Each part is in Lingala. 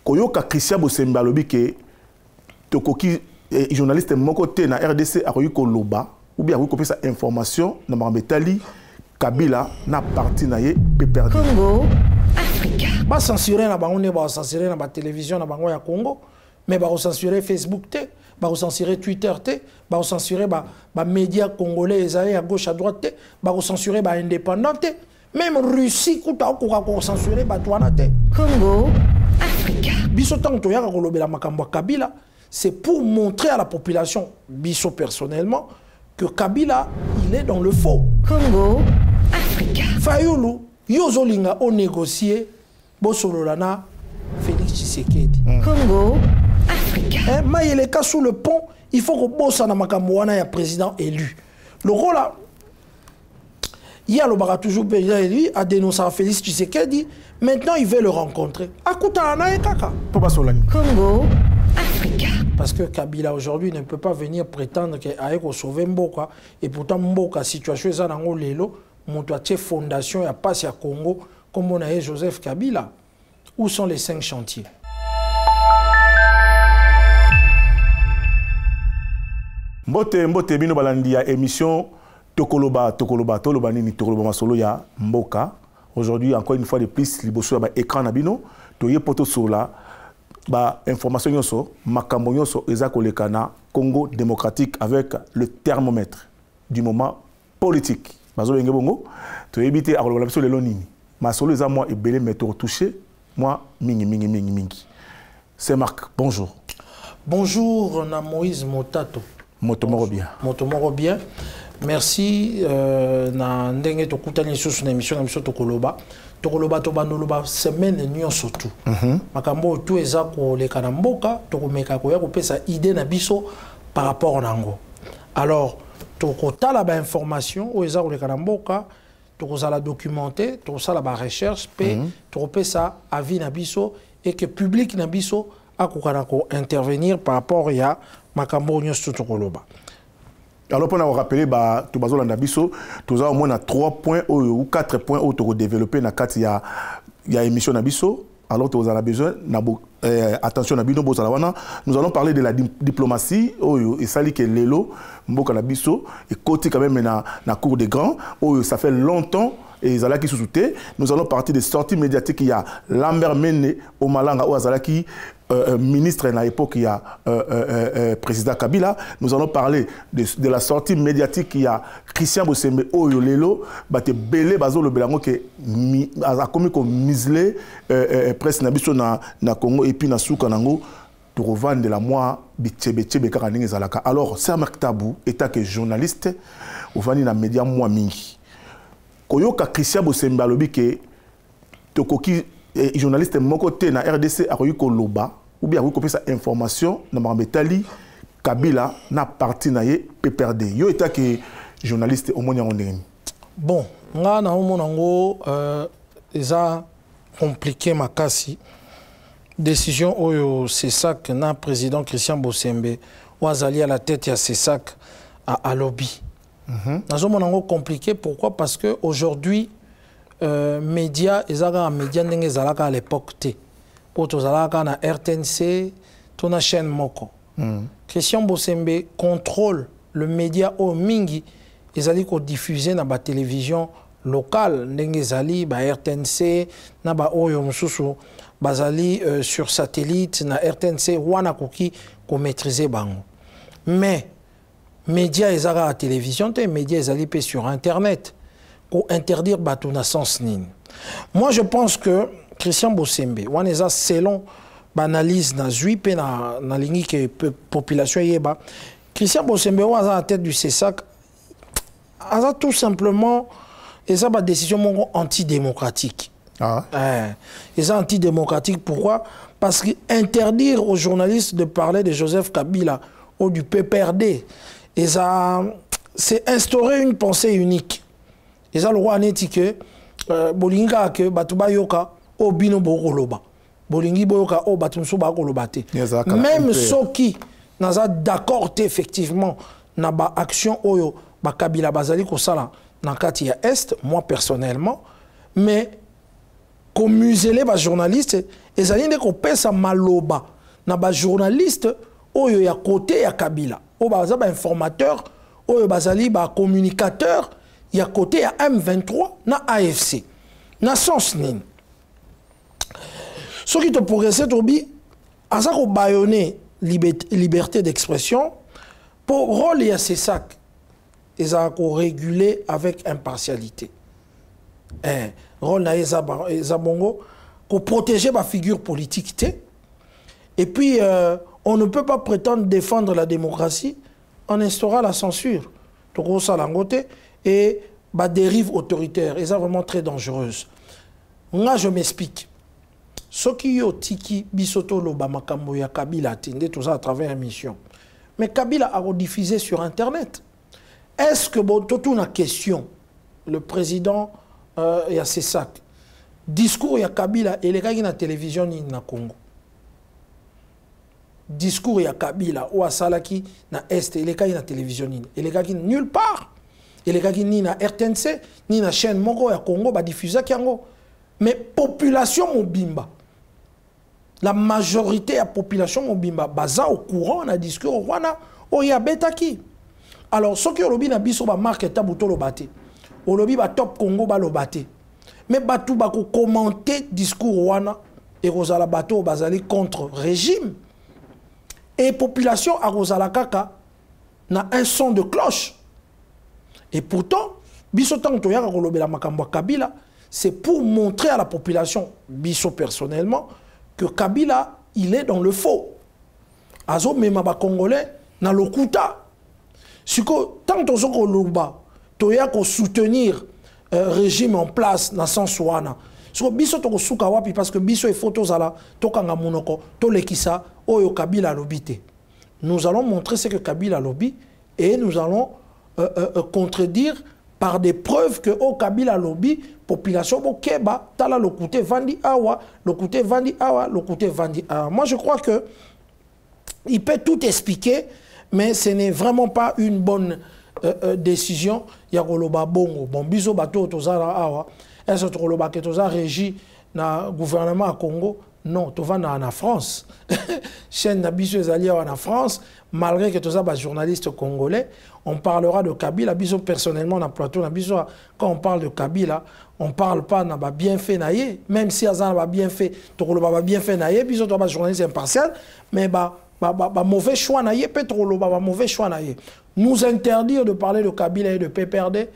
koyoka Christian Bosembe alobi ke tokoki journaliste moko te na RDC akoyi koloba ou bien akoyi kopesa information na mambetali Kabila na parti na ye PPRD Congo Africa ba censurer na bango ne ba censurer na ba télévision na bango ya Congo mais ba censurer Facebook te ba censurer Twitter te ba censurer ba médias congolais ezali à gauche à droite te ba censurer ba indépendant te même Russie kuta ko censurer ba twana te Congo Africa biso tanto ya ko lobela makambo Kabila c'est pour montrer à la population biso personnellement que Kabila il est dans le faux Congo Africa Fayulu yozolinga o négocier bosololana Félix Tshisekedi Congo Africa mais cas sous le pont il faut que bossa na makambo wana ya président élu le rôle là il y a le bara toujours président élu a dénoncé Félix Tshisekedi maintenant il veut le rencontrer akuta na kaka Congo Africa parce que Kabila aujourd'hui ne peut pas venir prétendre qu'il a sauvé Mboka et pourtant Mboka situation est dans lelo montoie fondation ya passe à Congo comme on a Joseph Kabila. Où sont les 5 chantiers? Mbote bino balandi ya émission Tokoloba nini Tokoloba masolo ya Mboka. Aujourd'hui encore une fois de plus liboso ya ba écran na bino toye poto sur la ba information nyonso makambo nyonso eza koleka na Congo démocratique avec le thermomètre du moment politique. Bazo benge bongo to éviter a kolobala biso lelo nini. Masolo eza moi ebele mais to toucher moi mingi. C'est Marc, bonjour. Bonjour na Moïse Motato. Motomoro bien. Merci na ndenge to kutani sur une émission na biso Tokoloba to bandoloba semaine nyonso tout. Makambo tout eza ko leka na mboka to komeka ko ya ko pesa idée na biso par rapport nango. Alors to kotala ba information o eza ko leka na mboka to kozala documenter to sala ba recherche pe to pesa avis na biso et que public na biso akokana ko intervenir par rapport ya makambo nyonso Tokoloba. Alors pour nous rappeler bah tout bazolanda biso tous au moins 3 points ou 4 points où tu développer na kati ya émission na biso alors tu as besoin na attention na bino bozala wana nous allons parler de la diplomatie et sali que lelo mboka na biso et côté quand même na cour des grands ça fait longtemps et Zalaki sous-souté nous allons partir des sorties médiatiques il y a Lambert Mene au Malanga ou Zalaki ministre à l'époque il y a président Kabila nous allons parler de la sortie médiatique il y a Christian Bosembe Oyo Lelo bate belé bazo le belango que a commis comme mislé presse na biso na Congo et puis na souka nango to revendre de la moi bitchebe kaka ndenge zalaka alors c'est Marc Tabou état que journaliste au vani na média moi mingi koyoka Christian Bosembe alobi ke tokoki journaliste moko te na RDC akoyi koloba ou bien akoyi kopesa information na mambetali Kabila na parti na ye PPRD yo eta ke journaliste au monde ndeni bon nga na omona ngo eza compliqué makasi décision oyo CESAC na président Christian Bosembe wazali à la tête ya CESAC à lobby. Nazomona ngo compliqué pourquoi parce que aujourd'hui médias ezaka médias ndenge zalaka à l'époque té poto zalaka na RTNC tona chaîne moko Christian Bosembe contrôle le média au mingi ezali ko diffuser na ba télévision locale ndenge zali ba RTNC na ba oyo mususu bazali sur satellite na RTNC wana koki ko maîtriser bango mais médias ezaka à télévision té médias ezali pe sur internet pour interdire bateau na sens nin. Moi je pense que Christian Bosembe waneza selon l'analyse na zui pe na lingi que population yeba Christian Bosembe waza à tête du CESAC a tout simplement eza ba décision mongo antidémocratique. Eza antidémocratique pourquoi? Parce que interdire aux journalistes de parler de Joseph Kabila ou du PPRD c'est instaurer une pensée unique. Et ça le roi neti que bolinga que batuba yoka obino bokoloba bolingi boyoka o batumso bakoloba te même ceux qui naza d'accord effectivement na ba action oyo ba Kabila bazali ko sala na kati ya est moi personnellement mais museler les journalistes et ça dit qu'on pèse à maloba na ba journaliste oyo ya côté ya Kabila o ba informateur oyo bazali ba communicateur ya côté ya M23 na AFC na sens nini ce qui te progresser tobi asa ko bayonner liberté d'expression pour rôle ya ces sacs et ça ko réguler avec impartialité rôle na ezabongo pour protéger ma figure politique et puis on ne peut pas prétendre défendre la démocratie en instaurant la censure et ma dérive autoritaire et ça vraiment très dangereuse. Moi je m'explique. Ce qui yo tiki bisoto loba makambo ya Kabila tinde tout ça à travers émission. Mais Kabila a rediffusé sur internet. Est-ce que bon tout une question le président il y a ses sacs discours il y a Kabila et les gars qui na télévision ni na Congo discours il y a Kabila ou à Salaki na Est et les gars qui na télévision ni et les gars qui nulle part et les gars qui ni na RTNC ni na chaîne Moko ya Congo ba diffuser kiango mais population mobimba la majorité de la population mobimba baza au courant na discours wana o ya betaki alors ce qui olobi na biso ba marque tabuto lo baté olobi ba top Congo ba lo baté mais batou ba ko commenter discours wana et rozala bato bazali contre régime et population a rozala kaka na un son de cloche et pourtant biso tanto ya ko lobela makambo Kabila c'est pour montrer à la population biso personnellement que Kabila il est dans le faux azo mema ba congolais na lokuta siko tanto zoko loba toya ko soutenir régime en place dans sens wana so biso to suka wapi parce que biso e photos ala to kanga monoko to lekisa oyo Kabila lobité nous allons montrer ce que Kabila lobby et nous allons contredire par des preuves que au Kabila lobby population bokeba tala le côté vandi awa le côté vandi awa le côté vandi awa. Moi je crois que il peut tout expliquer mais ce n'est vraiment pas une bonne décision ya koloba bongo bon biso bato tozala awa est-ce que koloba que toza régi na gouvernement à Congo non to va na France chaîne na biso ezali en France malgré que toza ba journaliste congolais on parlera de Kabila biso personnellement na plateau na biso quand on parle de Kabila on parle pas na ba bienfait naie même si azana ba bienfait to koloba ba bienfait naie biso to ba journaliste impartial mais ba mauvais choix naie pétrolo ba mauvais choix naie. Nous interdire de parler de Kabila et de PPRD,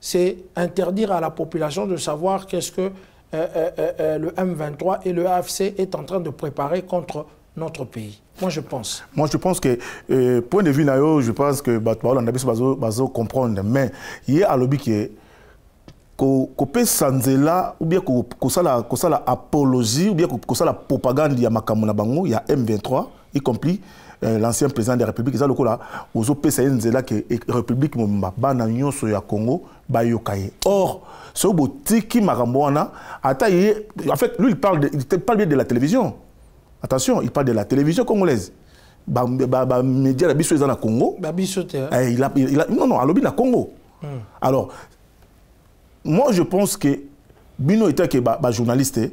c'est interdire à la population de savoir qu'est-ce que le M23 et le AFC est en train de préparer contre notre pays. Moi, je pense. Moi, je pense que, point de vue naïo, je pense que bazo comprendre. Mais il y a un lobby qui est qu'on peut sanzela ou bien qu'on ça la apologie ou bien qu'on ça la propagande ya makamuna bango ya M23 y compris l'ancien président de la République ça lokola ozo pesa nzela que République momba bana nyonso ya Congo ba yokaye or ce botiki makambo wana ata en fait lui il parle bien de la télévision attention il parle de la télévision congolaise média la biso ezana Congo ba biso te il a non alobi na Congo alors moi je pense que bino était que ba journaliste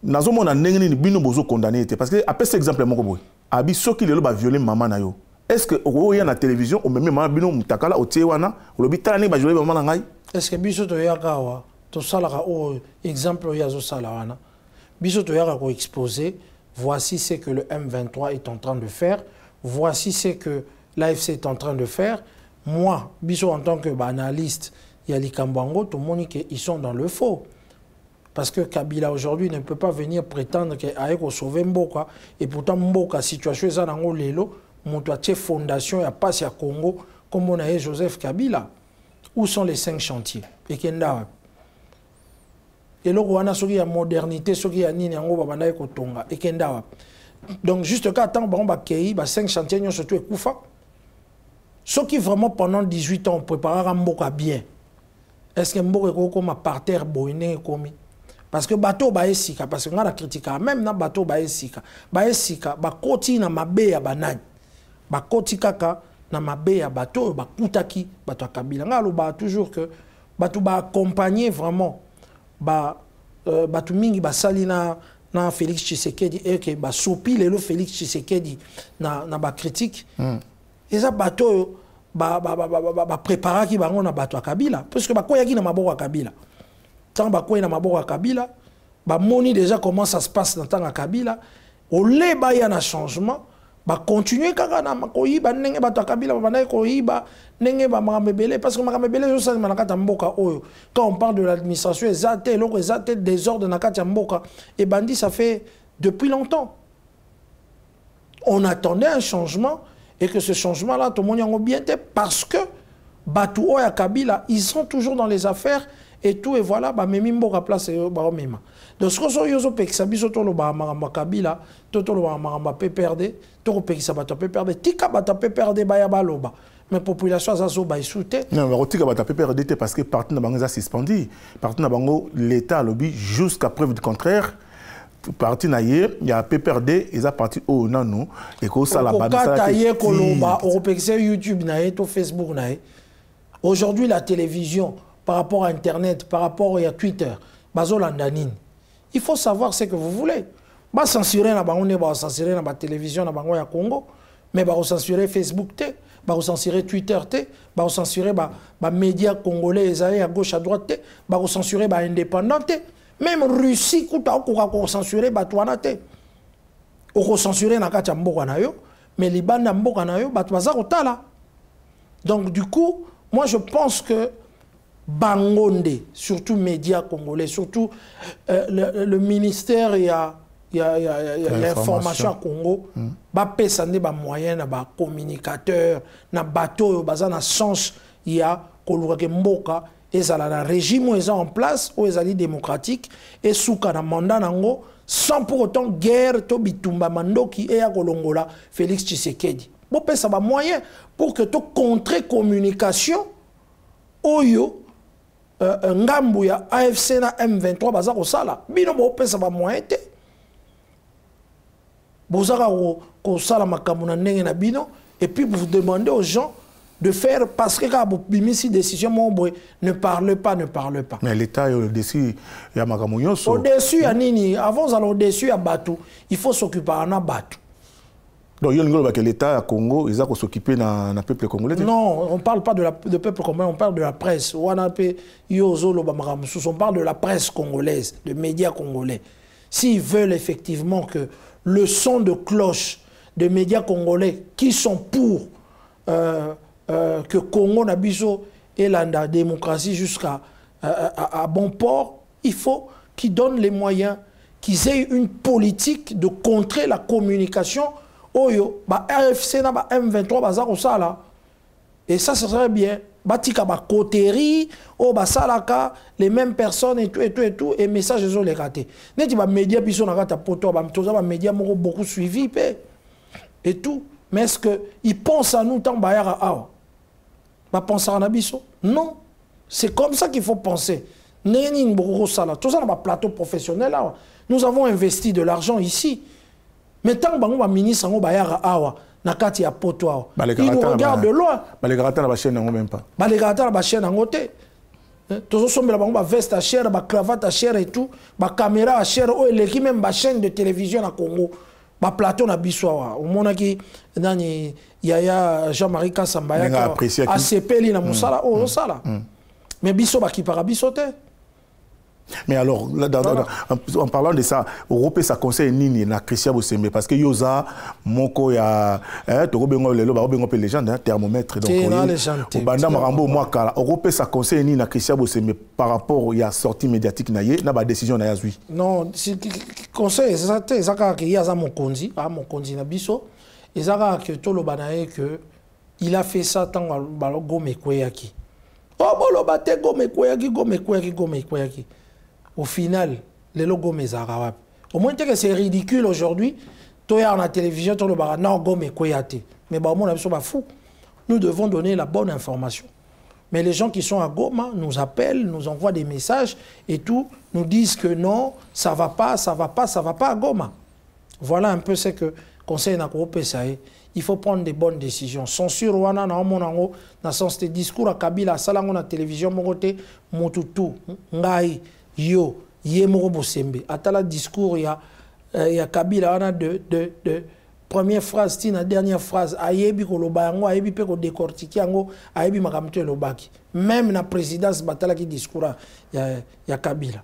nazo mona ndenge ni bino bozo condamné parce que après cet exemple moko boy abi soki lelo ba violer maman na yo est-ce que o ya na télévision o même maman bino mutakala o tiewana o lobi tani ba violer maman na ngai est-ce que biso to yaka wa to salaka o exemple ya zo sala wana biso to yaka ko exposer voici ce que le M23 est en train de faire voici ce que l'AFC est en train de faire moi biso en tant que analyste Yali Kambango, tout le monde ils sont dans le faux. Parce que Kabila aujourd'hui ne peut pas venir prétendre qu'il a sauvé Mboka. Et pourtant, Mboka, situation est dans le Lelo, mon fondation, il n'y a pas à Congo, comme on a Joseph Kabila. Où sont les 5 chantiers? Et Kenda. Et là, on a la modernité, ce qui est Nini Ango Babanda et Kotonga. Et Kenda. Donc, juste quand on a 5 chantiers, nous surtout Koufa. Ce qui vraiment pendant 18 ans, on prépare Mboka bien. Est-ce que Mboka est comme par terre boiné comme parce que bateau ba esika parce que on a critiqué même na bateau ba esika ba koti na mabe ya banani ba koti kaka na mabe ya bateau ba kutaki bato Kabila ngalo ba toujours que bato ba accompagner vraiment ba batu mingi basali na Félix Tshisekedi et que sopi lelo Félix Tshisekedi na ba critique eza bato préparer ki bango na bato Kabila parce que bakoyaki na maboko ya Kabila tant bakoyi na maboko ya Kabila ba moni déjà comment ça se passe dans temps Kabila au le ba ya na changement ba continuer kaka na koyiba ndenge bato Kabila ba na koyiba ndenge ba makambebele parce que makambebele yo ça na kata mboka oyo quand on parle de l'administration ezate loko ezate désordre na kata mboka et bandi ça fait depuis longtemps on attendait un changement et que ce changement là tout le monde yango bien parce que bato oya Kabila ils sont toujours dans les affaires et tout et voilà ba memi mboka place ba mema donc ce que so yozo pekisa biso to lo ba makamba Kabila to lo ba makamba PPRD to pekisa bato PPRD tika bato PPRD ba ya baloba mais population azazo ba isute non mais tika bato PPRD parce que parti na bango za suspendu parti na bango l'état lobby jusqu'à preuve du contraire parti na ye ya PPRD eza parti o nanu et ko sala ba ça ye koloba o pekisa YouTube na ye to Facebook na ye aujourd'hui la télévision par rapport à Internet, par rapport à Twitter, il faut savoir ce que vous voulez. Bah censurer na bango ba censurer na ba télévision na bango ya Congo, mais bah censurer Facebook té, bah censurer Twitter té, bah censurer ba médias congolais ezali à gauche à droite té, bah censurer ba indépendant té. Même Russie kuta ko censurer ba twana té. O censurer na kati mboka na yo, mais libanda mboka na yo ba twaza kotala. Donc du coup, moi je pense que Bangonde, surtout médias congolais, surtout le ministère et l'information à Congo, ba pesande ba moyen na ba communicateur na bateau baza na sens il y a koluka mboka ezala na régime ou en place ou ezali démocratique et souka na mandat nango sans pour autant guerre to bitumba mandoki et ya kolongola Félix Tshisekedi. Bo pesa ba moyen pour que to contrer communication oyo ngambu ya AFC na M23 baza ko sala bino bo pesa ba moyen te bozaka ko sala makambo na ndenge na bino et puis vous demandez aux gens de faire parce que quand vous bimisi décision mon ne parle pas mais l'état au-dessus ya makambo nyonso au-dessus ya nini avant ça au-dessus ya batu il faut s'occuper na batu. Donc, il y a que l'État à Congo, ils ont s'occuper d'un peuple congolais. Non, on ne parle pas de peuple congolais, on parle de la presse. On parle de la presse congolaise, de médias congolais. S'ils veulent effectivement que le son de cloche des médias congolais qui sont pour que Congo Nabiso et la démocratie jusqu'à bon port, il faut qu'ils donnent les moyens, qu'ils aient une politique de contrer la communication. Oyo, ba RFC na ba M23 baza ko sala. Et ça ce serait bien. Batika ba coterie, o ba salaka les mêmes personnes et tout et message ils ont les ratés. Neti ba média biso na kata poto ba mtoza ba média moko beaucoup suivi et tout. Mais est-ce que ils pensent à nous tant bayara awa? Ba penser à biso? Non. C'est comme ça qu'il faut penser. Neni mboko sala. Tout ça na ba plateau professionnel là. Nous avons investi de l'argent ici. Mais tant que les ministres sont nakati ya poto awa, ils nous regardent de loin. Les gars na ba chaîne même pas. Les gars na ba chaîne ngote. Tous sommes là ba veste à cher, ba cravate à cher et tout, ba caméra à cher o eleki même ba chaîne de télévision na Congo. Ba plateau na biso awa. O monaki nani Yaya Jean-Marie Kassamba ya ACP na musala o sala. Mais biso ba ki para biso te. Mais alors, en parlant de ça, Europe, ça conseille Nini na Christian Bosembe parce que Yoza, Moko, ya, Togobengo, les légendes, thermomètre. Donc, au Banda Marambo, Mwakala, Europe, ça conseille Nini na Christian Bosembe par rapport à la sortie médiatique na ye, na ba décision na yazui. Non, conseil, c'est ça, c'est ça qu'il y a mon kondi na biso, et ça que tout le banaye que il a fait ça tant que Gome Kweyaki. Oh, bolo bate Gome Kweyaki. Au final, les logos mes arabes. Au moins que c'est ridicule aujourd'hui. Tu as la télévision, tu as non Gome Kweyate. Mais bon, on est fou. Nous devons donner la bonne information. Mais les gens qui sont à Goma nous appellent, nous envoient des messages et tout, nous disent que non, ça va pas à Goma. Voilà un peu ce que Conseil n'a pas fait. Il faut prendre des bonnes décisions. Censure wana na omonango na sens de discours à Kabila salango na télévision mongote motutu ngai yo Yemoro Bosembe. Atala discours, il y a Kabila, on a de première phrase, la dernière phrase, ayebi ko lobango, ayebi pe ko décortiquer ango, ayebi makamto lobaki. Même la présidence batala qui discours, il y a Kabila.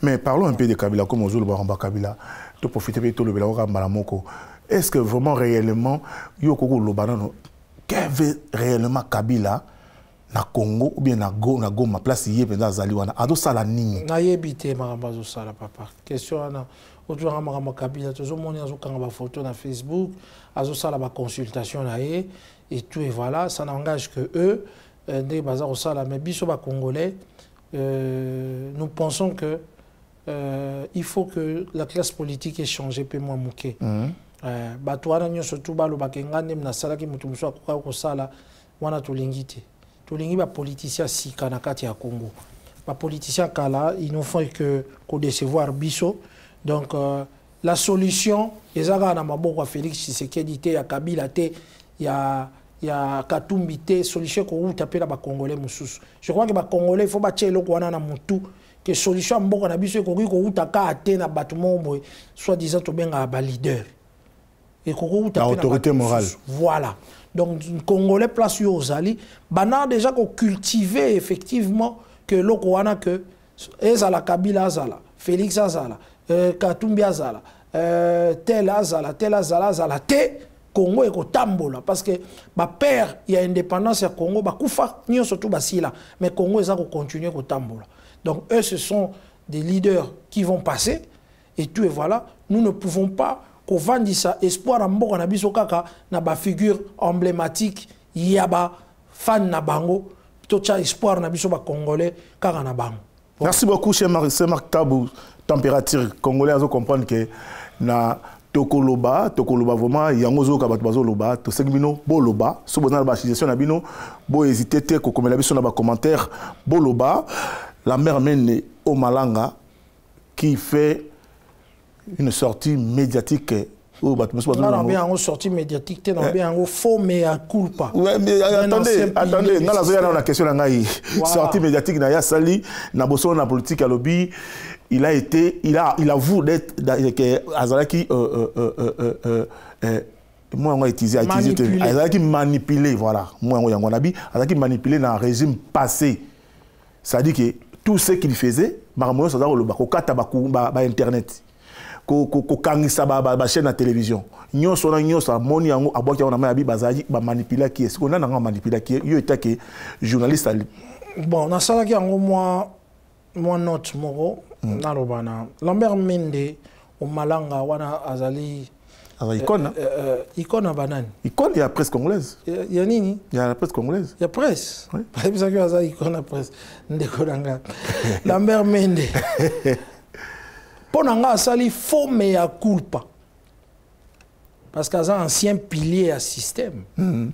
Mais parlons un peu de Kabila, comme Ozulu Baramba Kabila, to profiter de tout le Belaora Malamoko. Est-ce que vraiment réellement, Yoko Lobanano, qu'avait réellement Kabila na Congo ou bien na Goma, place yé pendant Zaliwana, ado sala nini? Na yebite makambazo sala papa. Question ana. Autour de Kabila, tout le monde a des photos sur Facebook, azo sala ba consultation là et tout et voilà, ça n'engage que eux. Des bazar au sala, mais biso ba congolais, nous pensons que il faut que la classe politique ait changé peu moins mouké. Batouana nyo surtout ba lo bakengane na sala ki mutu muso akoka ko sala wana tulingite. Tulingi ba politicien sika na kati ya Congo. Ba politicien kala, ils n'ont fait que décevoir biso. Donc, la solution, les Arabes n'ont Félix Tshisekedi, il y a Kabila, il y a Katumbi, solution qu'on a tapé les Congolais. Je crois que les Congolais, il faut battre le Kouana na Moutou, que solution qu'on a besoin qu'on a tapé na bâtiment, soit-disant un leader. Et qu'on a tapé l'autorité morale. Voilà. Donc, les Congolais place aux alliés, on déjà cultivé effectivement que le Kouana que Ezala Kabila Azala, Félix Azala. Katumbi Azala, tel Azala, te Congo et Tambola. Parce que ma père, il y a indépendance à Congo, Koufa, nous surtout Basila, mais Congo, ils vont continuer à Tambola. Donc, eux, ce sont des leaders qui vont passer, et tout, et voilà. Nous ne pouvons pas qu'on vende ça, espoir en bon, on a biso kaka, na ba figure emblématique, yaba, fan na bango, tout ça, espoir na biso ba Congolais, kaka na bango. Merci beaucoup, cher Marc Tabou. Température congolais, à comprendre que na Tokoloba vraiment yangozo kabatbazo loba to segmino boloba so bonal ba situation na bino bo hésiter te ko komela biso na ba commentaire boloba la mère Mende au Malanga qui fait une sortie médiatique ou ba non bien en sortie médiatique non bien en faux mais à culpa. Ouais mais attendez na la zoya na question na ngai sortie médiatique na ya sali na boso na politique à lobby. Il avoue d'être Azalaki moi on a utilisé Azalaki manipulé voilà moi on a dit Azalaki manipulé dans un régime passé. Ça dit que tout ce qu'il faisait maramoyo ça le bako kata ba internet ko kangisa ba chaîne de télévision nyoso moni yango aboki on a mabi bazali ba manipuler qui est-ce qu'on a manipuler qui yo était que journaliste bon na sala ki yango moi note moro Narobana. Lambert Mende au Malanga wana azali icône icône à banane. Icône il y a presse congolaise. Il y a nini? Il y a la presse congolaise. Il y a presse. Oui. Pas besoin que azali icône à presse. Ndekolanga. Lambert Mende. Ponanga azali faux mais à culpa. Parce qu'il y a un ancien pilier à système.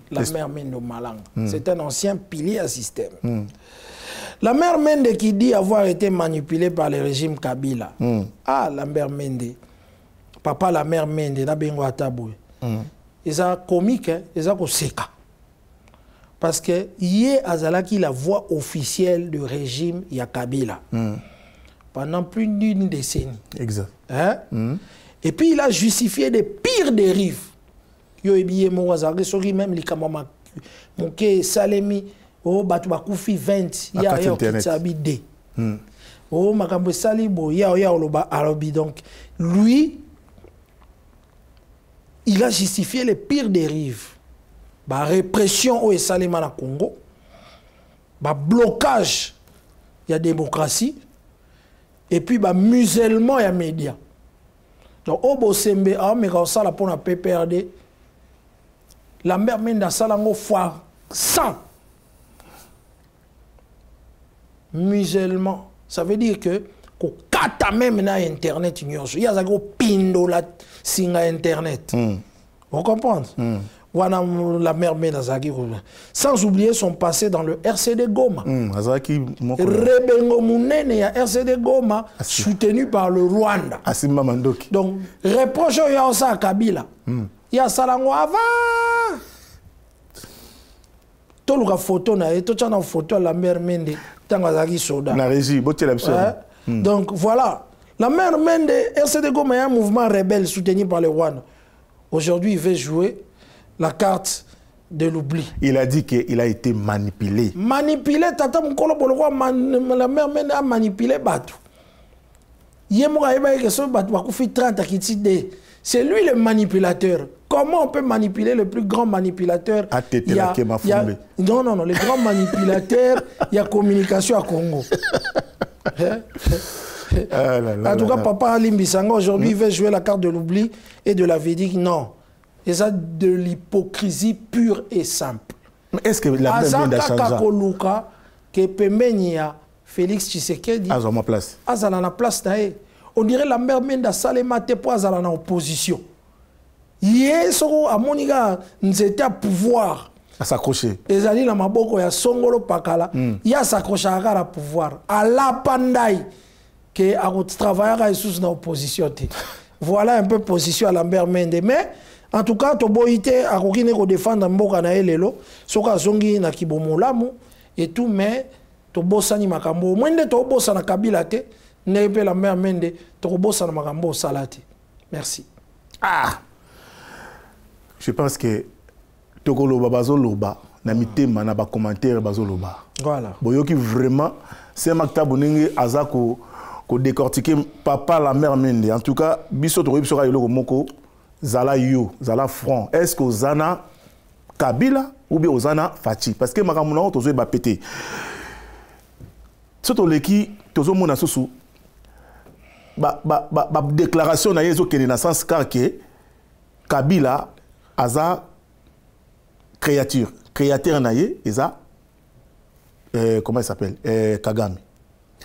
Lambert Mende au Malanga. C'est un ancien pilier à système. La mère Mende qui dit avoir été manipulée par le régime Kabila. Ah, Lambert Mende. Papa, la mère Mende, na bengo ataboué. Ils ont comique, ils ont seka. Parce que hier, Azalaki la voix officielle du régime ya Kabila. Pendant plus d'une décennie. Exact. Hein? Et puis il a justifié des pires dérives. Yo ebiye mo wazare, soki même les kamama, monke Salemi. Oh, batu bakufi 20 ya kitsabi de. Oh, makambo salibo ya oloba arabi. Donc lui il a justifié les pires dérives. Ba répression au Salema na Congo. Ba blocage ya démocratie et puis ba musellement ya médias. Donc au Bosembe a me ka sala pona PPRD. Lambert Mende salango fois 100 musulman, ça veut dire que kata même na internet nyonso il y a ça go pindo la singa internet. Vous comprenez? Wana la mère Mende zaki sans oublier son passé dans le RCD Goma. Rebengo munene ya RCD Goma soutenu par le Rwanda. Asimba Mandoki. Donc reproche ya osa Kabila. Ya salango avant. Tout le photo na et tout ça photo la mère Mende tangazaki soda. Na régie, botte la Donc voilà, la mère Mende, RCD Goma est un mouvement rebelle soutenu par les Rwandais. Aujourd'hui, il veut jouer la carte de l'oubli. Il a dit qu'il a été manipulé. Manipulé, Tata Mkolo Bolokwa, la mère Mende a manipulé Batou. C'est lui le manipulateur. Comment on peut manipuler le plus grand manipulateur? Non, non, non, le grand manipulateur, il y a communication à Congo. En tout cas, Papa Limbisanga, aujourd'hui, il veut jouer la carte de l'oubli et de la védique. Non. Et ça, de l'hypocrisie pure et simple. Est-ce que la même a changé? Que Pemenia, Félix Tshisekedi, Azala place. Azala na place nae. On dirait la mère Menda Salema te po Azala na opposition. Yé soko a moniga nzete à pouvoir. À s'accrocher. Ezali na maboko ya Songolo Pakala. Ya s'accrocher à pouvoir. À la pandai que a travailler sous na opposition. Voilà un peu position à Lambert Mende. Mais en tout cas, Toboïté a kokine ko défendre mboka na elelo. Soka zongi na kibomolamu et tout, mais Tobosani makambo. Mwende tobosa na Kabila te. Nepe la mère Mende. Tobosa na makambo salate. Merci. Ah! Je pense que Tokoloba Bazoloba, na mitema na ba commentaire Bazoloba. Voilà. Boyoki vraiment, c'est Makta Boningi Azako ko décortiquer papa la mère Mende. En tout cas, biso to biso yolo moko zala yo, zala front. Est-ce que Zana Kabila ou bien Ozana Fati? Parce que makamuna tozo ba pété. Soto leki tozo mona susu ba déclaration na yezo kene na sens car que Kabila aza créateur naye eza comment il s'appelle Kagame.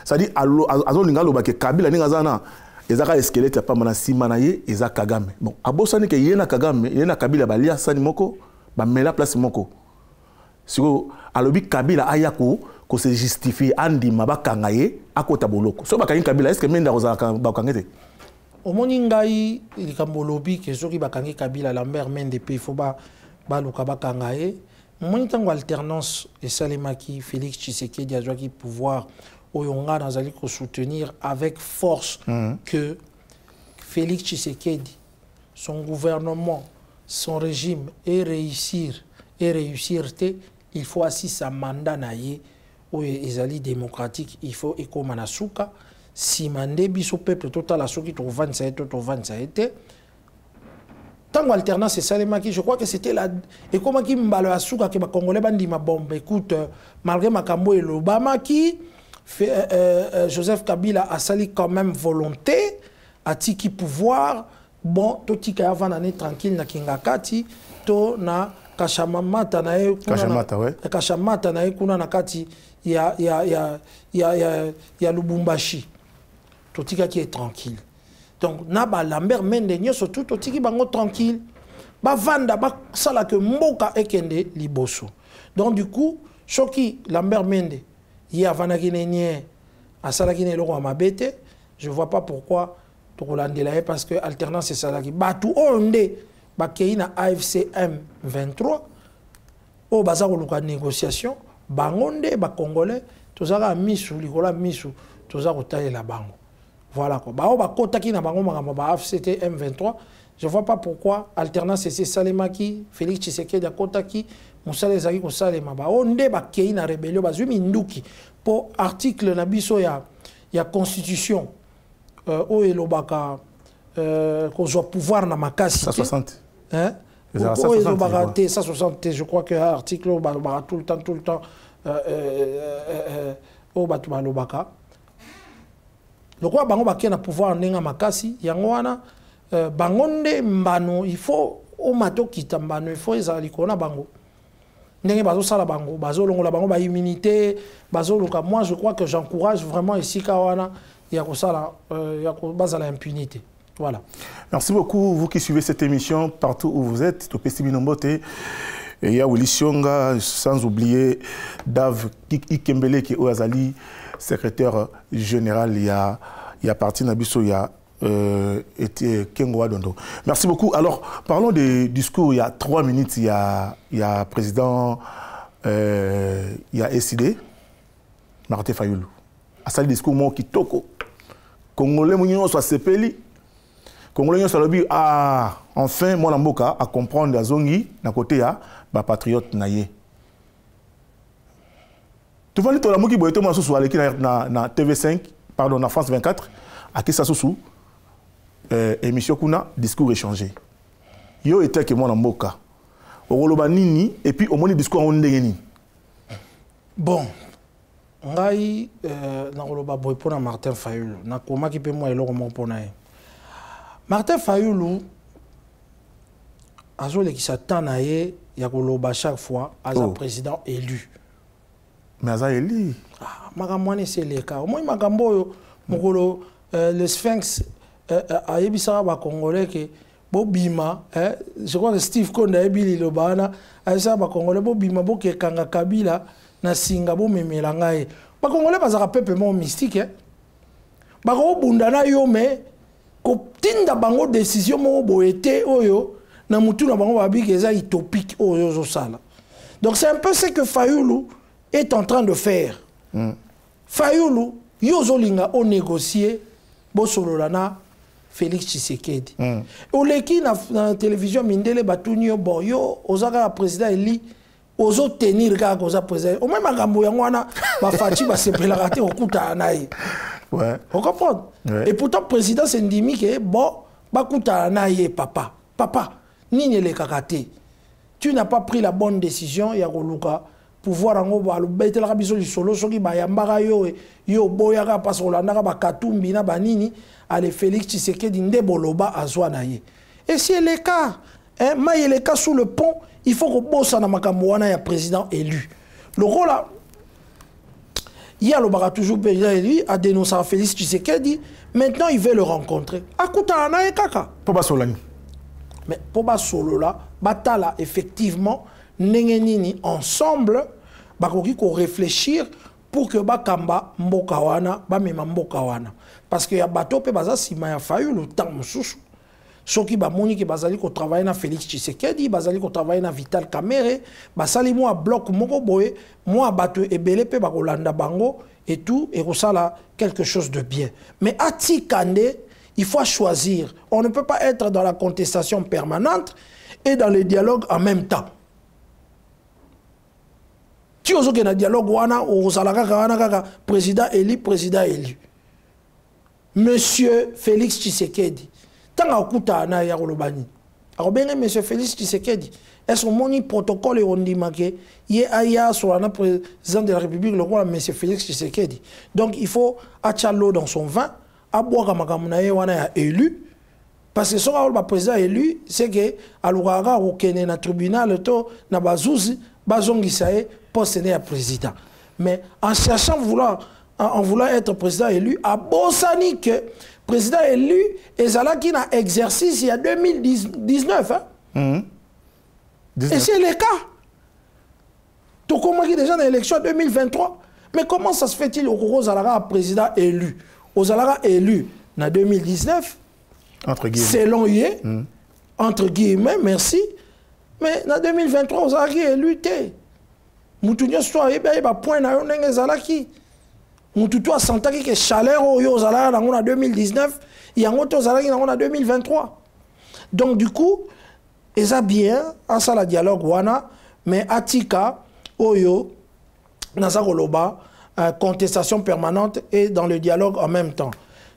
C'est-à-dire azo lingalo ba ke Kabila ninga zana ezaka squelette pa mana sima naye eza Kagame. Bon abosani ke yena Kagame yena Kabila balia sani moko ba mela place moko. Siko alobi Kabila ayako ko se justifier andi mabakanga ye akota boloko. So bakangi Kabila est-ce que menda ozaka bakangete? Omoni ngai likambo lobi ke soki bakangi Kabila la mère Mende pe faut ba luka bakanga ye. Omoni tango alternance et Salemaki Félix Tshisekedi azwaki pouvoir oyonga nazali ko soutenir avec force que Félix Tshisekedi, son gouvernement, son régime et réussir il faut assis sa mandat naye ou ezali démocratique, il faut ekomanasuka si mandé biso peuple total à ceux qui trouvent 27 tant alternance et Salemaki, je crois que c'était la et comment qui mbalo asuka que ba congolais bandi ma bombe. Écoute, malgré makambo et l'Obama qui Joseph Kabila a sali quand même volonté a tiki pouvoir bon to tika avant année tranquille na kingakati to na kashamata na e kashamata na e kuna na kati ya Lubumbashi to tika qui est tranquille. Donc na ba Lambert Mende nyoso tout to tiki bango tranquille ba vanda ba sala que mboka ekende liboso. Donc du coup choki Lambert Mende y a vanakine à salakine loko mabete, je vois pas pourquoi to kolandela parce que alternance c'est salaki batu onde ba keina AFC M23 o baza ko luka négociation bangonde ba congolais tozaka misu likola misu toza ko talela bango. Voilà quoi. Ba o ba kotaki na bango makamba ba AFC M23, je vois pas pourquoi alternance c'est Salemaki Félix Tshisekedi kotaki Moussale Zaki ko salema ba onde ba keina rébellion ba zumi nduki pour article na biso ya constitution o elobaka ko zo pouvoir na makasi 160 hein o elobaka 160 je crois que article ba tout le temps o batu ba lobaka le quoi bango ba kena pouvoir ndenga makasi yango wana bangonde mbano il faut o mato kitambano il faut ezali kona bango ndenge bazo sala bango bazo longola bango ba immunité bazo loka. Moi je crois que j'encourage vraiment ici kawana ya ko sala ya ko bazala impunité. Voilà. Merci beaucoup vous qui suivez cette émission partout où vous êtes to Pesti Binombote et ya Willy Shionga, sans oublier Dave Ikembele qui est Azali secrétaire général il y a parti nabiso ya était Kengoa Dondo. Merci beaucoup. Alors, parlons des discours. Il y a 3 minutes, il y a président, il y a SID, Martin Fayoulou. À ça, le discours, moi, qui toko. Congolais mounio soit sepeli. Congolais soit lobi ah enfin mon amboka à comprendre azongi na côté ya ba patriote naie. Tu vois to la moki boyeto ma sous aleki na TV5 pardon na France 24 à qui ça sous émission kuna discours échangé. Yo était que mon amboka. Oroloba nini et puis au moins discours on ndengeni. Bon. Ngai na roloba boy pona Martin Fayulu na koma ki pe moi eloko mo pona e. Martin Fayulu azo le ki satana ye ya koloba chaque fois as un président élu. Mais aza élu. Ah makamwane c'est le cas. Moi makambo yo mokolo le Sphinx ayebisa ba congolais que bobima je crois que Steve Konda ebili lo bana ayesa ba congolais bobima bokekanga Kabila na singa bo memela ngai ba congolais bazaka pepe mo mystique ba ko bunda na yo me ko tinda bango décision mo boete oyo na mutu na bango babi keza utopique oyo zo sala. Donc c'est un peu ce que Fayulu est en train de faire. Fayulu yo linga o négocier bo sololana Félix Tshisekedi. Oleki na télévision mindele batunyo bon yo ozaka président eli ozo tenir ka koza président. Au même makambo yango wana ba fachi ba sepela raté okuta naï. Ouais. On comprend. Ouais. Et pourtant président c'est ndimi que bon ba kuta naï papa. Papa nini le kakaté. Tu n'as pas pris la bonne décision ya koluka pouvoir ango ba lo betela ka biso lisolo soki ba yambaka yo boyaka parce que landaka ba katumbi na banini ale Félix Tshisekedi ndeboloba azwa naïe. Et si le cas hein mais le cas sous le pont il faut que bossa na makambo wana ya président élu. Le rôle là il y a le bara toujours président élu a dénoncé Félix Tshisekedi maintenant il veut le rencontrer. Akuta na kaka. Poba Solani. Mais Poba Solo là batala effectivement nengenini ensemble bakoki ko réfléchir pour que bakamba mboka wana ba mema mboka wana parce que ya bato pe baza sima ya Fayulu temps mususu soki ba moni ki bazali ko travailler na Félix Tshisekedi bazali ko travailler na Vital Kamerhe basali mo a bloc moko boye mo bato ebele pe bakolanda bango et tout et kosala quelque chose de bien mais ati kande il faut choisir on ne peut pas être dans la contestation permanente et dans le dialogue en même temps. Tu as un dialogue wana président élu. Monsieur Félix Tshisekedi. Tant que na ya kolobani. Arobene monsieur Félix Tshisekedi. Est-ce que protocole on dit que y a sur la président de la République le roi monsieur Félix Tshisekedi. Donc il faut acheter l'eau dans son vin, à boire makamuna wana élu. Parce que si on a président élu, c'est que alugara au Kenya na tribunal to na bazuzi bazongisae poste à président. Mais en cherchant en voulant être président élu, à Bossani que président élu et Zalaki na exercice il y a 2019 hein? Et c'est le cas. Tu comprends déjà dans l'élection 2023. Mais comment ça se fait-il au Zalaka président élu? Au Zalaka élu en 2019 entre guillemets. Selon Yé, entre guillemets, merci. Mais en 2023, on a élu. Moutounio soit il y a point na yon nenge zalaki. Moutounio a senti que chaleur au zalaka en 2019, il y a un autre zalaki en 2023. Donc du coup, ils a bien en ça la dialogue wana, mais atika oyo nasa koloba contestation permanente et dans le dialogue en même temps.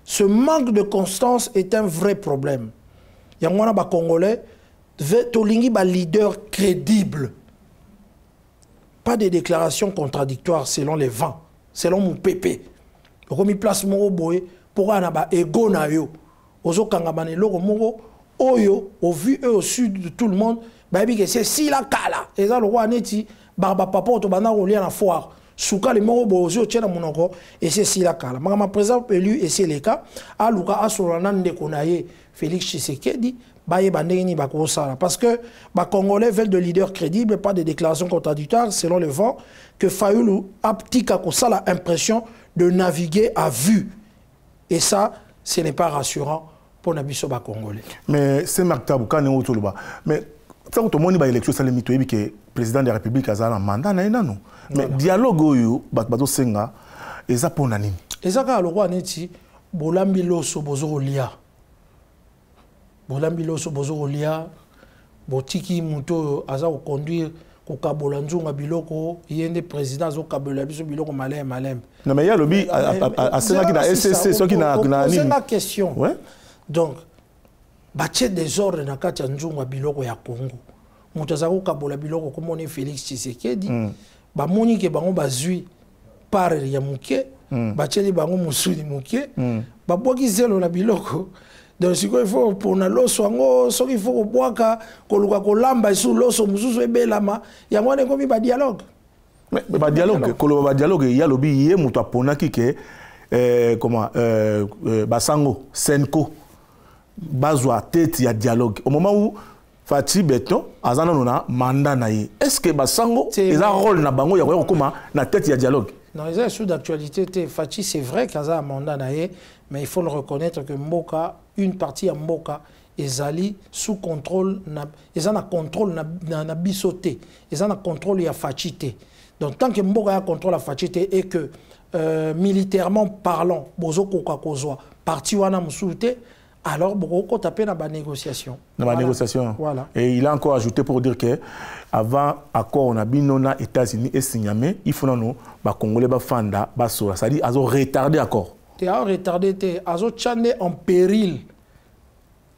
Ce manque de constance est un vrai problème. Il y a un Congolais, tolingi ba leader crédible. Pas de déclarations contradictoires selon les vents, selon mon pépé. Comme il place mon boy pour un ego na yo. Ozo kangabane loko moko oyo au vu et au sud de tout le monde. Baby que c'est si la kala. Et ça le roi neti barba papa to bana rolia na foire. Souka les moro bozo tchena monoko et c'est si la kala. Ma président élu et c'est le cas. A luka asolana ndekonaye Félix Tshisekedi baye bandeni bakosala parce que ba congolais veulent de leaders crédibles pas de déclarations contradictoires selon le vent que Fayulu aptika ko sala impression de naviguer à vue et ça ce n'est pas rassurant pour nabiso ba congolais. Mais c'est Martabu quand on toloba mais ça tout le monde ba élection ça le mito que président de la République azala mandat na inano mais dialogue oyo bato senga eza pona nini ezaka le roi neti bolambi loso bozo lia. Bolambi loso bozo lia. Botiki muto aza ko conduire ko kabola nzunga biloko yende président zo kabola biso biloko malem. Non mais il y a lobby à cela qui na SCC ceux qui na c'est la question. Ouais. Donc batie désordre na kati ya nzunga biloko ya Congo. Muto aza ko kabola biloko comme on Félix Tshisekedi. Ba moni ke bango bazui par ya muke, batie bango musuni muke, ba boki zelo na biloko. Donc, il faut pour l'osso, il faut boire kolamba sous l'osso, mususu ebelama. Il y a moins de dialogue. Mais dialogue, il y a lobby hier muto apona ki ke comment basango senko bazwa tête ya dialogue. Au moment où Fati Beton azana nona mandat na ye. Est-ce que basango ils ont rôle na bango ya ko koma na tête ya dialogue? Non, ils ont sous d'actualité Fati, c'est vrai qu'ils ont un mandat na ye, mais il faut le reconnaître que Mboka, une partie à Mboka, ils allaient sous contrôle, ils ont un contrôle na bisoté, ils ont un contrôle ya Fati. Donc tant que Mboka a un contrôle à Fati et que militairement parlant, bozo koka kozwa, parti wana musuté, alors beaucoup tapé dans la négociation. Dans la négociation. Voilà. Et il a encore ajouté pour dire que avant accord on a binona États-Unis et Signamé, il faut non ba Congolais ba fanda ba sora, c'est-à-dire ils ont retardé accord. Ils ont retardé, ils ont changé en péril.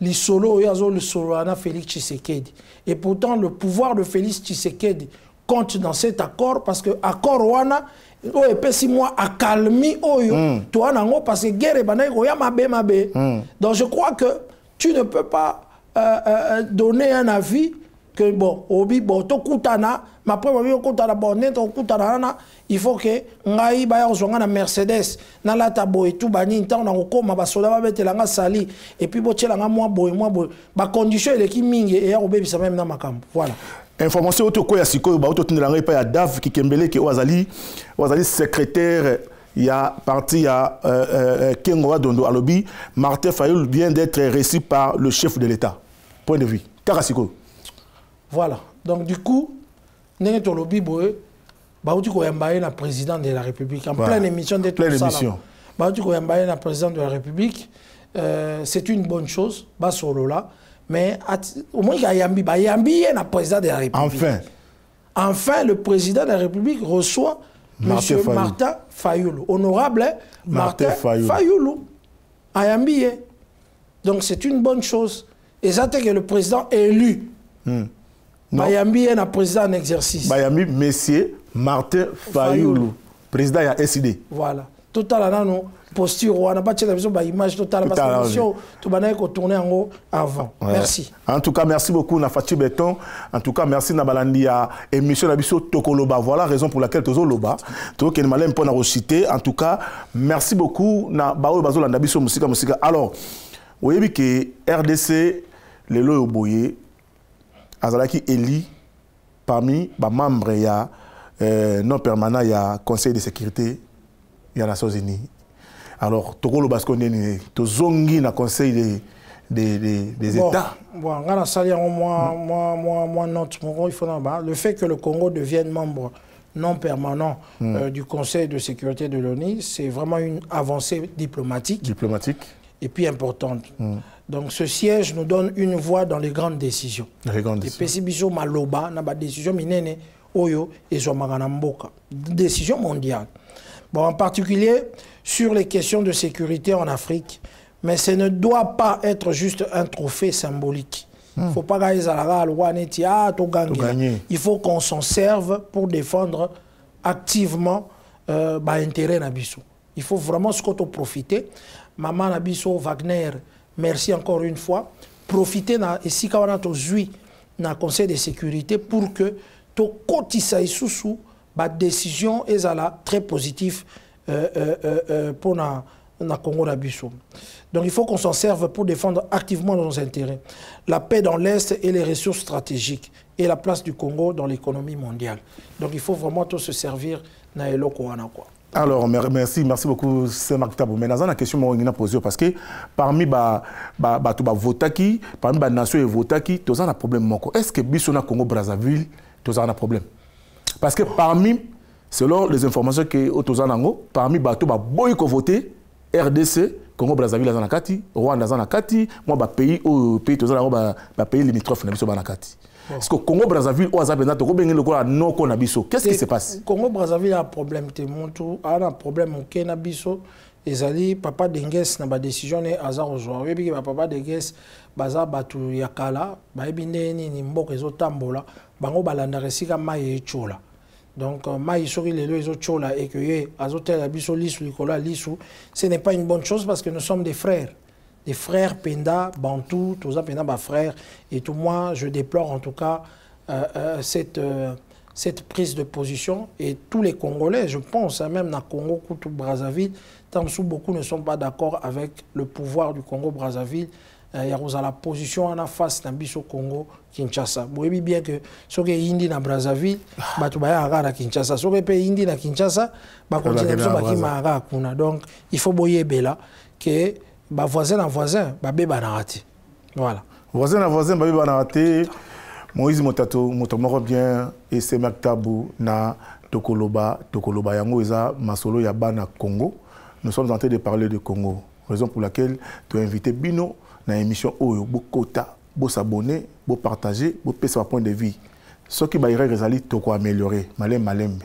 Les solos, ils ont le solo à Félix Tshisekedi. Et pourtant le pouvoir de Félix Tshisekedi compte dans cet accord parce que accord wana o epesi moi a calmi oyo toi nango parce que guerre banaï koya mabe. Donc je crois que tu ne peux pas donner un avis que bon obi bon to kutana ma premier kutana bon neto kutana il faut que ngai ba ya zonga na Mercedes na la tabo et tout bani ntango na kokoma ba soda ba betelanga sali et puis botiela nga moi boy ba condition ele ki mingi et ya obebisa même na makambo voilà. Information auto ko ya sikoyo ba auto tindanga pa ya DAF ki kembele ke wazali secrétaire il y a parti ya Kengo Dondo alobi Martin Fayulu vient d'être reçu par le chef de l'État. Point de vue. Karasiko. Voilà. Donc du coup, nenge to lobi boy ba uti ko yambaye na président de la République en pleine émission de tout ça. Ba uti ko yambaye na président de la République, c'est une bonne chose ba solo là. Mais au moins, il y a un président de la République. Enfin, le président de la République reçoit M. Martin Fayulu. Honorable Martin Fayulu. Donc, c'est une bonne chose. Et ça, c'est que le président élu. Bayambi est un président en exercice. Bayambi, monsieur Martin Fayulu. Président de la SID. Voilà. Total, non. Posture, on n'a pas de image totale parce que tout le monde tourné en haut avant. Ouais. Merci. En tout cas, merci beaucoup Nafati Beton. En tout cas, merci Nabalandi à émission Nabiso Tokoloba. Voilà la raison pour laquelle Tozo Loba. Tozo qui est malin pour nous citer. En tout cas, merci beaucoup na Bao Bazo Nabiso Musika. Alors, vous voyez que RDC les lois boyé Azalaki Eli parmi les membres ya non permanent ya Conseil de sécurité ya Nations Unies. Alors, Tokolo Baskonde, to zongi na conseil des États. Bon, moi, il faut le fait que le Congo devienne membre non permanent du Conseil de sécurité de l'ONU, c'est vraiment une avancée diplomatique. Et puis importante. Donc, ce siège nous donne une voix dans les grandes décisions. Les décisions maloba, na ba décision minene oyo et zomaganamboka. Décision mondiale. Bon, en particulier sur les questions de sécurité en Afrique, mais ce ne doit pas être juste un trophée symbolique. Il ne faut pas gagner il faut qu'on s'en serve pour défendre activement l'intérêt Nabiso. Il faut vraiment se profiter. Maman Nabiso, Wagner, merci encore une fois. Profiter et si on a dans le Conseil de sécurité pour que to kotisa isusu la décision est très positive pour le Congo d'Abisso. Donc il faut qu'on s'en serve pour défendre activement nos intérêts. La paix dans l'Est et les ressources stratégiques et la place du Congo dans l'économie mondiale. Donc il faut vraiment tout se servir dans les locaux. Alors, merci beaucoup, c'est Marc Tabou. Mais dans la question que je vais poser, parce que parmi les votaki, parmi les nations et votaki, tu as un problème. Est-ce que Bissona Congo-Brazzaville, tu as un problème? Parce que parmi, selon les informations que Otozanango, parmi Bato, Boyko voté, RDC, Congo Brazzaville dans la kati, Rwanda dans la kati, moi ba pays au pays tous ba pays limitrophe na biso ba na kati. Parce que Congo Brazzaville au Azabena to bengi le quoi non ko na biso. Qu'est-ce qui se passe? Congo Brazzaville a un problème te monto, a un problème au na biso. Ezali papa Denges na ba décision ne azar aujourd'hui bi ba papa Denges baza batu yakala ba ebinde ni mboko ezotambola bango balanda resika mai echola. Donc, mai sori lelo ezochola et que ye azotel abiso lisu likola lisu, ce n'est pas une bonne chose parce que nous sommes des frères Penda, Bantou, tous ça Penda, frères. Et tout moi, je déplore en tout cas cette prise de position. Et tous les Congolais, je pense, même dans Congo, Koutou, Brazzaville, tant que beaucoup ne sont pas d'accord avec le pouvoir du Congo-Brazzaville. Il y a la position en face d'un biso Congo Kinshasa. Vous voyez bien que ce qui est indi na Brazzaville, batu baya à Kinshasa. Ce qui est indi na Kinshasa, ba continue à kuna. Donc il faut boyer bela que ba voisin à voisin, ba beba na raté. Voilà. Voisin à voisin, ba beba na raté. Moïse Motato, motomoro bien et c'est Maktabou na Tokoloba yango eza masolo ya bana Congo. Nous sommes en train de parler de Congo. Raison pour laquelle tu as invité Bino dans l'émission Oyo, Bokota, Bo s'abonner, Bo partager, Bo payer son point de vue. Ce qui va y toko améliorer. Malem.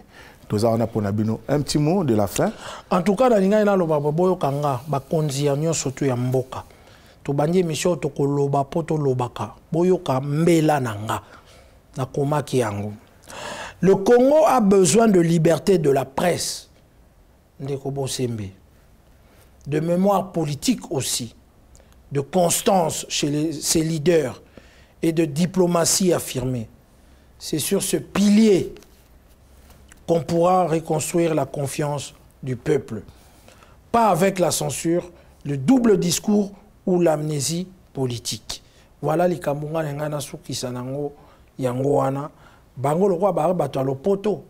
Tous on a pour Bino. Un petit mot de la fin. En tout cas, dans l'Inga, lo baboyo kanga, bakonzi yanyo sotu ya mboka. To bandi émission toko loba poto lobaka. Boyo ka mbela nanga. Na komaki yango. Le Congo a besoin de liberté de la presse. Ndeko Bosembe. De mémoire politique aussi, de constance chez ses leaders et de diplomatie affirmée. C'est sur ce pilier qu'on pourra reconstruire la confiance du peuple. Pas avec la censure, le double discours ou l'amnésie politique. Voilà les Kamunga Ngana Sukisanango Yangoana. Bango le roi Barabato à l'opoto.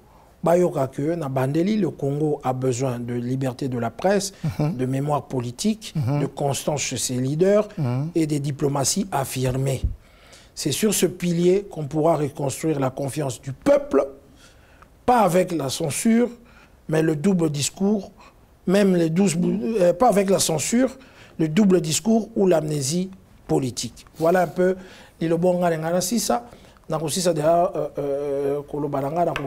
Na Bandeli, le Congo a besoin de liberté de la presse, de mémoire politique, de constance chez ses leaders et des diplomaties affirmées. C'est sur ce pilier qu'on pourra reconstruire la confiance du peuple, pas avec la censure, mais le double discours, pas avec la censure, le double discours ou l'amnésie politique. Voilà un peu le bon ça. Nous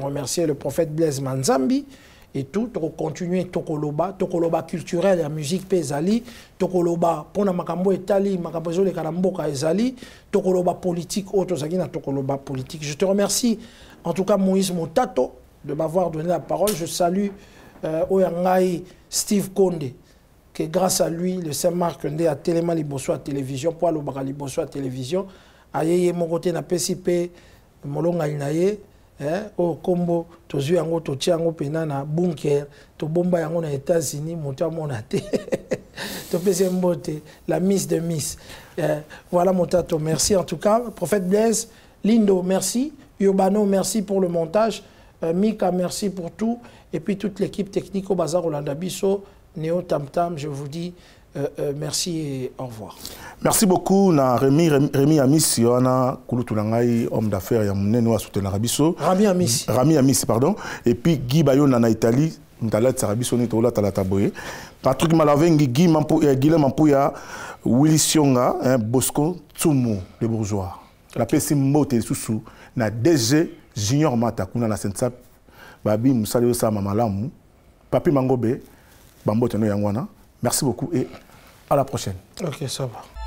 remercier le prophète Blaise Manzambi et tout, pour continuer Tokoloba culturel, la musique Pezali, Tokoloba pour makambo etali, makambo le karamboka ezali, Tokoloba politique, Tokoloba politique. Je te remercie en tout cas Moïse Motato de m'avoir donné la parole. Je salue Oyangai Steve Konde, que grâce à lui, le Saint-Marc a Téléma Liboso à télévision, pour le Liboso à télévision. Ayeye mon côté na PCP molonga inaye o kombo tozu yango to tiango pena na bunker to bomba yango na États-Unis moto mona te to pese mbote la miss de miss voilà mon tato, merci en tout cas prophète Blaise Lindo merci Urbano merci pour le montage Mika merci pour tout et puis toute l'équipe technique au bazar Rolanda Bisso Néo Tam Tam, je vous dis merci et au revoir. Merci beaucoup na Rémi Amis, Yohana Kulutunangai, homme d'affaires ya munene wa soutenir Rabiso. Rami Amis, pardon. Et puis Guy Bayon na Italie, Mtala Tsarabiso ni tola talata boye. Patrick Malavengi, Guillaume Mampouya, Willy Sionga, Bosco Tsumu, les bourgeois. La PC Mote Soussou, na DG Junior Mata, kuna na Sensap, Babi Moussali Osa Mamalamu, Papi Mangobe, Bambo Teno Yangwana. Merci beaucoup et à la prochaine. Ok, ça va.